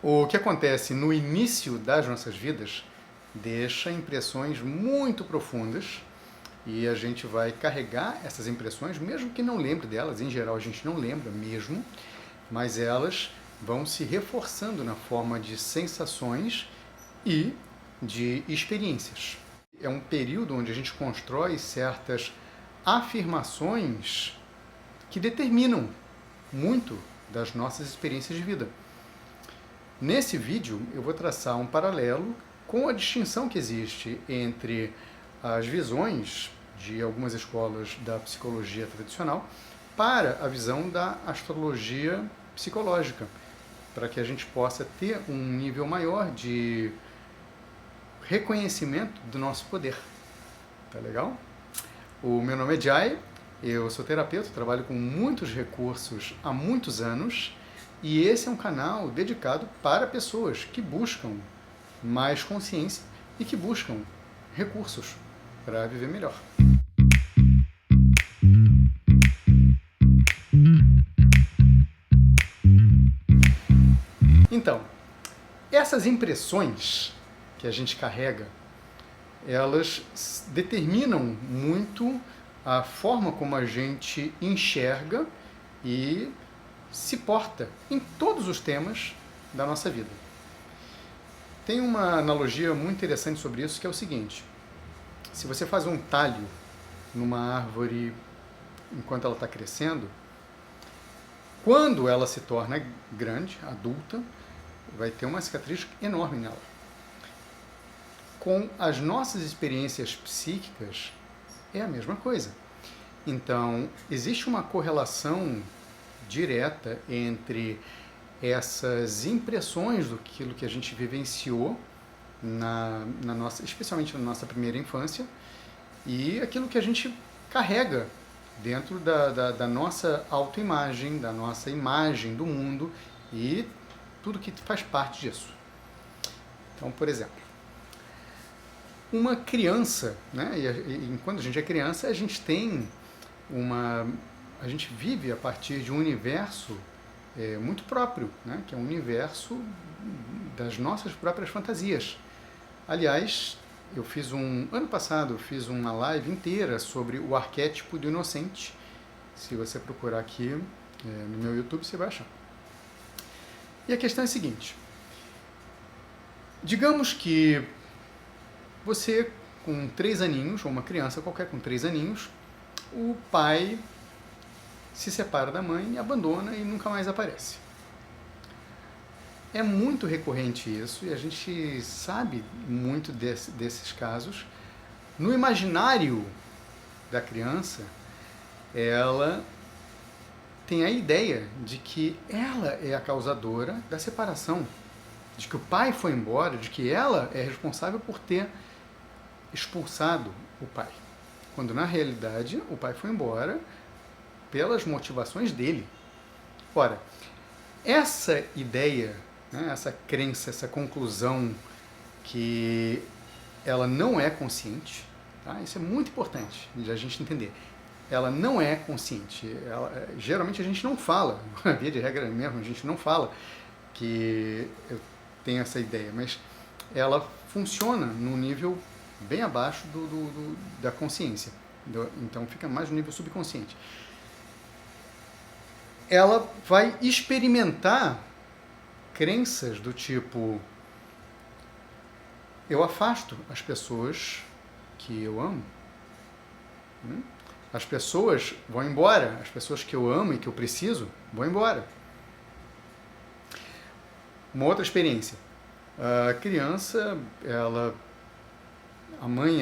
O que acontece no início das nossas vidas deixa impressões muito profundas e a gente vai carregar essas impressões, mesmo que não lembre delas, em geral a gente não lembra mesmo, mas elas vão se reforçando na forma de sensações e de experiências. É um período onde a gente constrói certas afirmações que determinam muito das nossas experiências de vida. Nesse vídeo eu vou traçar um paralelo com a distinção que existe entre as visões de algumas escolas da psicologia tradicional para a visão da astrologia psicológica, para que a gente possa ter um nível maior de reconhecimento do nosso poder. Tá legal? O meu nome é Jai, eu sou terapeuta, trabalho com muitos recursos há muitos anos e esse é um canal dedicado para pessoas que buscam mais consciência e que buscam recursos para viver melhor. Então, essas impressões que a gente carrega, elas determinam muito a forma como a gente enxerga e se porta em todos os temas da nossa vida. Tem uma analogia muito interessante sobre isso, que é o seguinte: se você faz um talho numa árvore enquanto ela está crescendo, quando ela se torna grande, adulta, vai ter uma cicatriz enorme nela. Com as nossas experiências psíquicas, é a mesma coisa. Então, existe uma correlação direta entre essas impressões do que a gente vivenciou, especialmente na nossa primeira infância, e aquilo que a gente carrega dentro da nossa autoimagem, da nossa imagem do mundo e tudo que faz parte disso. Então, por exemplo, uma criança, né? Quando a gente é criança, a gente vive a partir de um universo muito próprio, né? Que é um universo das nossas próprias fantasias. Aliás, ano passado eu fiz uma live inteira sobre o arquétipo do inocente. Se você procurar aqui no meu YouTube, você vai achar. E a questão é a seguinte: digamos que você, com 3 aninhos, ou uma criança qualquer com 3 aninhos, o pai se separa da mãe, abandona e nunca mais aparece. É muito recorrente isso e a gente sabe muito desses casos. No imaginário da criança, ela tem a ideia de que ela é a causadora da separação, de que o pai foi embora, de que ela é responsável por ter expulsado o pai, quando na realidade o pai foi embora pelas motivações dele. Ora, essa ideia, né, essa crença, essa conclusão que ela não é consciente, tá? Isso é muito importante de a gente entender. Ela não é consciente. Geralmente a gente não fala, via de regra mesmo, a gente não fala que eu tenho essa ideia, mas ela funciona num nível bem abaixo da consciência. Então fica mais no nível subconsciente. Ela vai experimentar crenças do tipo: eu afasto as pessoas que eu amo. As pessoas vão embora, as pessoas que eu amo e que eu preciso vão embora. Uma outra experiência: a criança, a mãe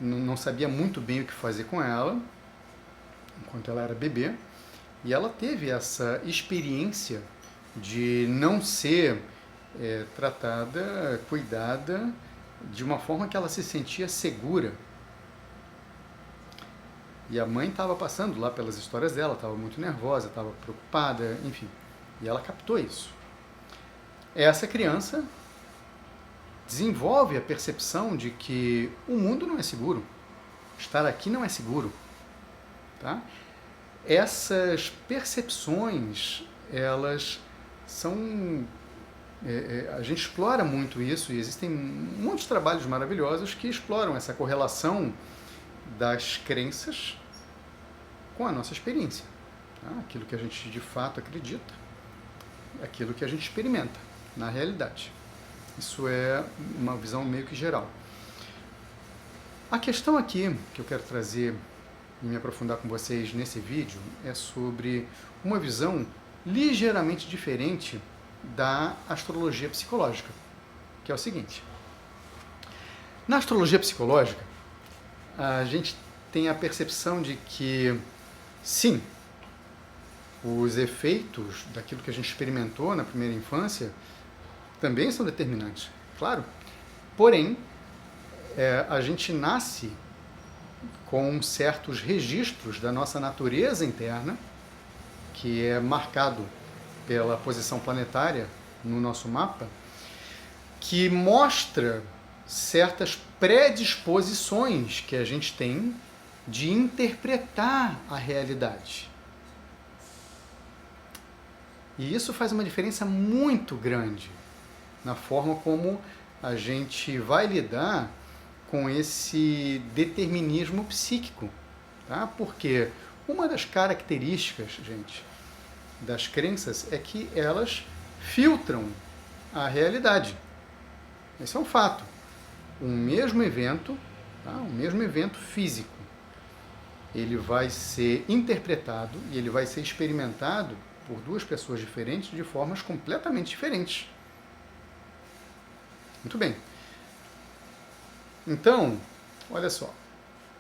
não sabia muito bem o que fazer com ela, enquanto ela era bebê, e ela teve essa experiência de não ser tratada, cuidada, de uma forma que ela se sentia segura. E a mãe estava passando lá pelas histórias dela, estava muito nervosa, estava preocupada, enfim, e ela captou isso. Essa criança desenvolve a percepção de que o mundo não é seguro, estar aqui não é seguro, tá? Essas percepções, elas são A gente explora muito isso e existem muitos trabalhos maravilhosos que exploram essa correlação das crenças com a nossa experiência. Tá? Aquilo que a gente de fato acredita, aquilo que a gente experimenta na realidade. Isso é uma visão meio que geral. A questão aqui que eu quero trazer e me aprofundar com vocês nesse vídeo é sobre uma visão ligeiramente diferente da astrologia psicológica, que é o seguinte. Na astrologia psicológica, a gente tem a percepção de que, sim, os efeitos daquilo que a gente experimentou na primeira infância também são determinantes, claro. Porém, a gente nasce com certos registros da nossa natureza interna, que é marcado pela posição planetária no nosso mapa, que mostra certas predisposições que a gente tem de interpretar a realidade. E isso faz uma diferença muito grande na forma como a gente vai lidar com esse determinismo psíquico, tá? Porque uma das características, gente, das crenças é que elas filtram a realidade. Esse é um fato. Um mesmo evento, tá? Um mesmo evento físico, ele vai ser interpretado e ele vai ser experimentado por duas pessoas diferentes de formas completamente diferentes. Muito bem. Então, olha só,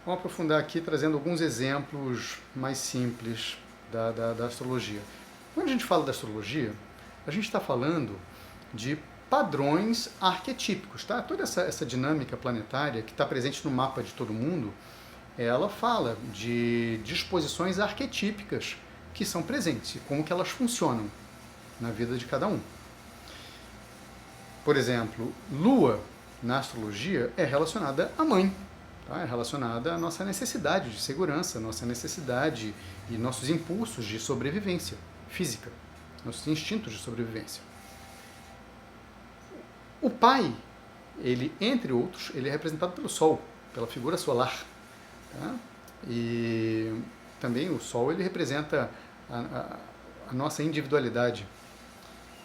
vamos aprofundar aqui trazendo alguns exemplos mais simples da astrologia. Quando a gente fala da astrologia, a gente está falando de padrões arquetípicos, tá? Toda essa dinâmica planetária que está presente no mapa de todo mundo, ela fala de disposições arquetípicas que são presentes e como que elas funcionam na vida de cada um. Por exemplo, Lua, na astrologia, é relacionada à mãe, tá? É relacionada à nossa necessidade de segurança, nossa necessidade e nossos impulsos de sobrevivência física, nossos instintos de sobrevivência. O pai, ele, entre outros, ele é representado pelo Sol, pela figura solar. Tá? E também o Sol, ele representa a nossa individualidade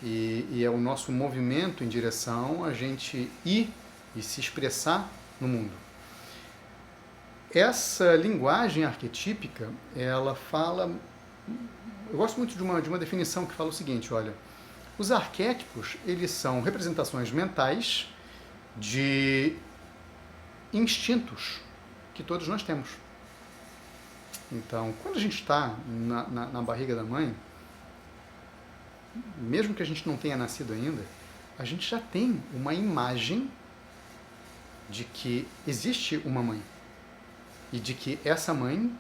e é o nosso movimento em direção a gente ir e se expressar no mundo. Essa linguagem arquetípica, ela fala... Eu gosto muito de uma definição que fala o seguinte, olha, os arquétipos, eles são representações mentais de instintos que todos nós temos. Então, quando a gente está na barriga da mãe, mesmo que a gente não tenha nascido ainda, a gente já tem uma imagem de que existe uma mãe e de que essa mãe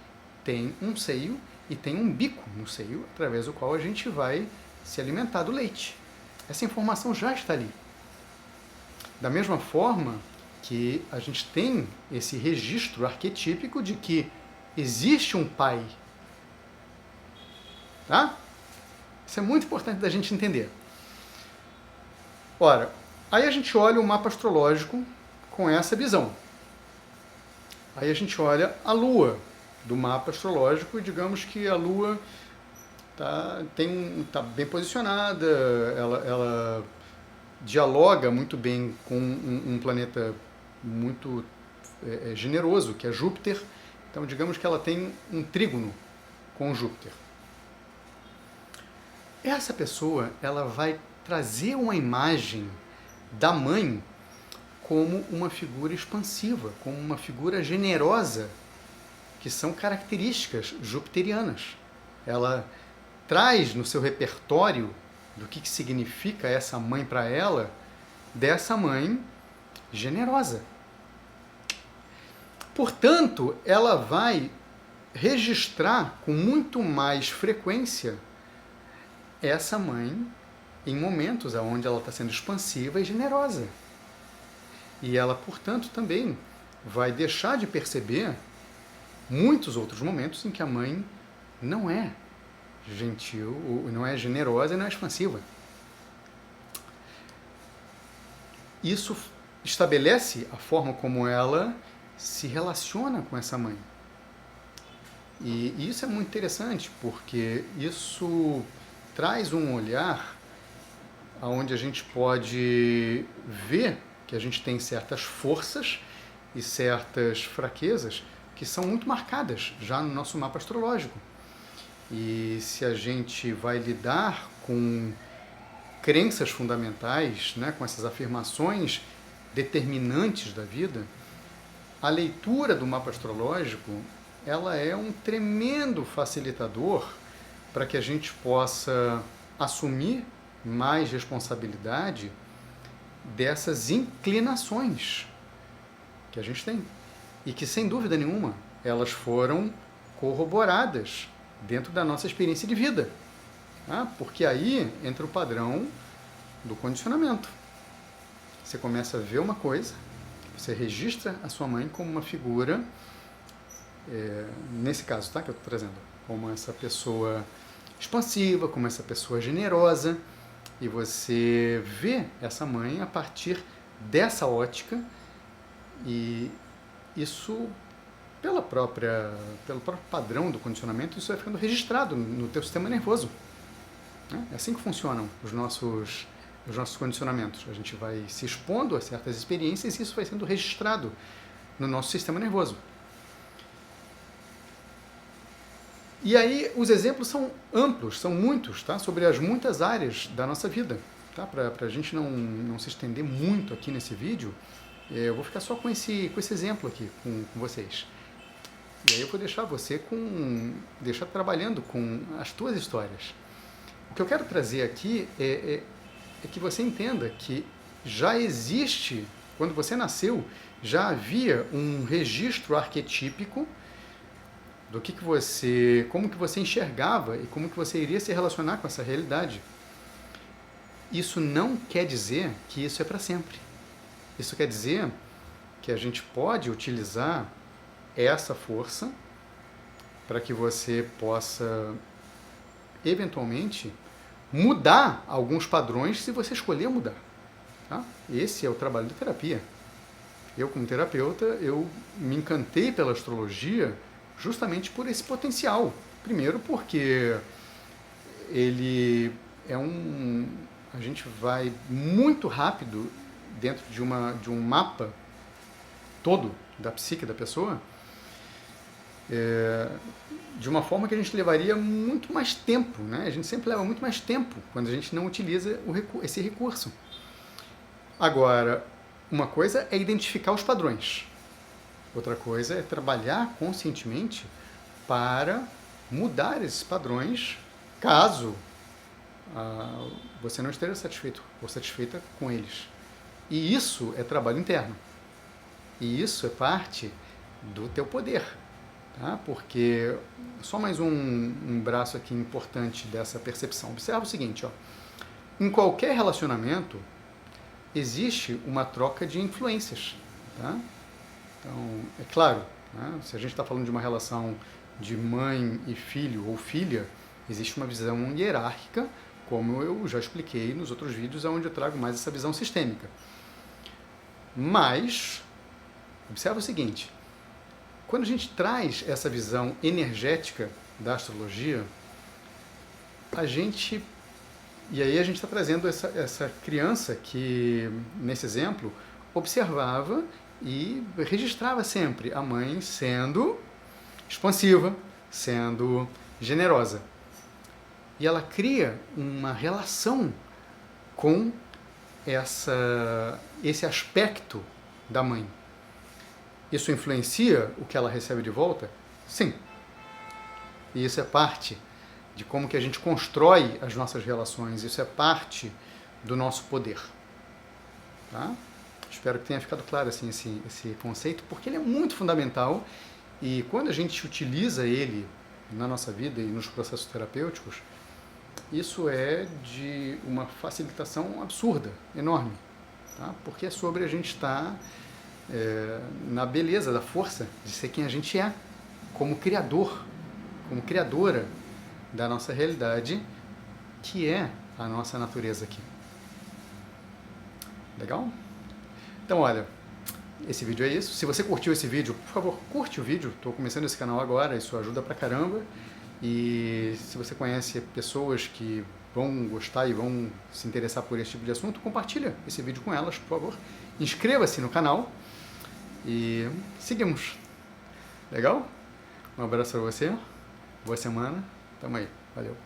tem um seio e tem um bico no seio através do qual a gente vai se alimentar do leite. Essa informação já está ali. Da mesma forma que a gente tem esse registro arquetípico de que existe um pai. Tá? Isso é muito importante da gente entender. Ora, aí a gente olha o mapa astrológico com essa visão. Aí a gente olha a Lua do mapa astrológico e digamos que a Lua tá bem posicionada, ela dialoga muito bem com um planeta muito generoso, que é Júpiter. Então, digamos que ela tem um trígono com Júpiter. Essa pessoa, ela vai trazer uma imagem da mãe como uma figura expansiva, como uma figura generosa, que são características jupiterianas. Ela traz no seu repertório do que significa essa mãe para ela, dessa mãe generosa. Portanto, ela vai registrar com muito mais frequência essa mãe em momentos onde ela está sendo expansiva e generosa. E ela, portanto, também vai deixar de perceber muitos outros momentos em que a mãe não é gentil, não é generosa e não é expansiva. isso estabelece a forma como ela se relaciona com essa mãe. E isso é muito interessante, porque isso traz um olhar onde a gente pode ver que a gente tem certas forças e certas fraquezas que são muito marcadas já no nosso mapa astrológico. E se a gente vai lidar com crenças fundamentais, né, com essas afirmações determinantes da vida, a leitura do mapa astrológico ela é um tremendo facilitador para que a gente possa assumir mais responsabilidade dessas inclinações que a gente tem. E que, sem dúvida nenhuma, elas foram corroboradas dentro da nossa experiência de vida. Tá? Porque aí entra o padrão do condicionamento. Você começa a ver uma coisa, você registra a sua mãe como uma figura, nesse caso, tá, que eu estou trazendo, como essa pessoa expansiva, como essa pessoa generosa, e você vê essa mãe a partir dessa ótica, e isso, pelo próprio padrão do condicionamento, isso vai ficando registrado no teu sistema nervoso. É assim que funcionam os nossos condicionamentos. A gente vai se expondo a certas experiências e isso vai sendo registrado no nosso sistema nervoso. E aí os exemplos são amplos, são muitos, tá? Sobre as muitas áreas da nossa vida. Tá? Para a gente não se estender muito aqui nesse vídeo, eu vou ficar só com esse exemplo aqui com vocês. E aí eu vou deixar você trabalhando com as tuas histórias. O que eu quero trazer aqui é que você entenda que já existe, quando você nasceu, já havia um registro arquetípico do como que você enxergava e como que você iria se relacionar com essa realidade. Isso não quer dizer que isso é para sempre. Isso quer dizer que a gente pode utilizar essa força para que você possa, eventualmente, mudar alguns padrões se você escolher mudar. Tá? Esse é o trabalho da terapia. Eu, como terapeuta, eu me encantei pela astrologia justamente por esse potencial. Primeiro porque ele a gente vai muito rápido dentro de um mapa todo da psique da pessoa, de uma forma que a gente levaria muito mais tempo, né? A gente sempre leva muito mais tempo quando a gente não utiliza esse recurso. Agora, uma coisa é identificar os padrões. Outra coisa é trabalhar conscientemente para mudar esses padrões caso você não esteja satisfeito ou satisfeita com eles. E isso é trabalho interno. E isso é parte do teu poder. Tá? Porque, só mais um braço aqui importante dessa percepção. Observa o seguinte, ó. Em qualquer relacionamento existe uma troca de influências. Tá? Então, é claro, né, se a gente está falando de uma relação de mãe e filho ou filha, existe uma visão hierárquica, como eu já expliquei nos outros vídeos, onde eu trago mais essa visão sistêmica. Mas, observa o seguinte, quando a gente traz essa visão energética da astrologia, e aí a gente está trazendo essa criança que, nesse exemplo, observava e registrava sempre a mãe sendo expansiva, sendo generosa. E ela cria uma relação com esse aspecto da mãe. Isso influencia o que ela recebe de volta? Sim. E isso é parte de como que a gente constrói as nossas relações. Isso é parte do nosso poder. Tá? Espero que tenha ficado claro assim, esse conceito, porque ele é muito fundamental e quando a gente utiliza ele na nossa vida e nos processos terapêuticos, isso é de uma facilitação absurda, enorme, tá? Porque é sobre a gente estar na beleza da força de ser quem a gente é, como criador, como criadora da nossa realidade, que é a nossa natureza aqui. Legal? Então, olha, esse vídeo é isso. Se você curtiu esse vídeo, por favor, curte o vídeo. Estou começando esse canal agora, isso ajuda pra caramba. E se você conhece pessoas que vão gostar e vão se interessar por esse tipo de assunto, compartilha esse vídeo com elas, por favor. Inscreva-se no canal e seguimos. Legal? Um abraço pra você, boa semana, tamo aí, valeu.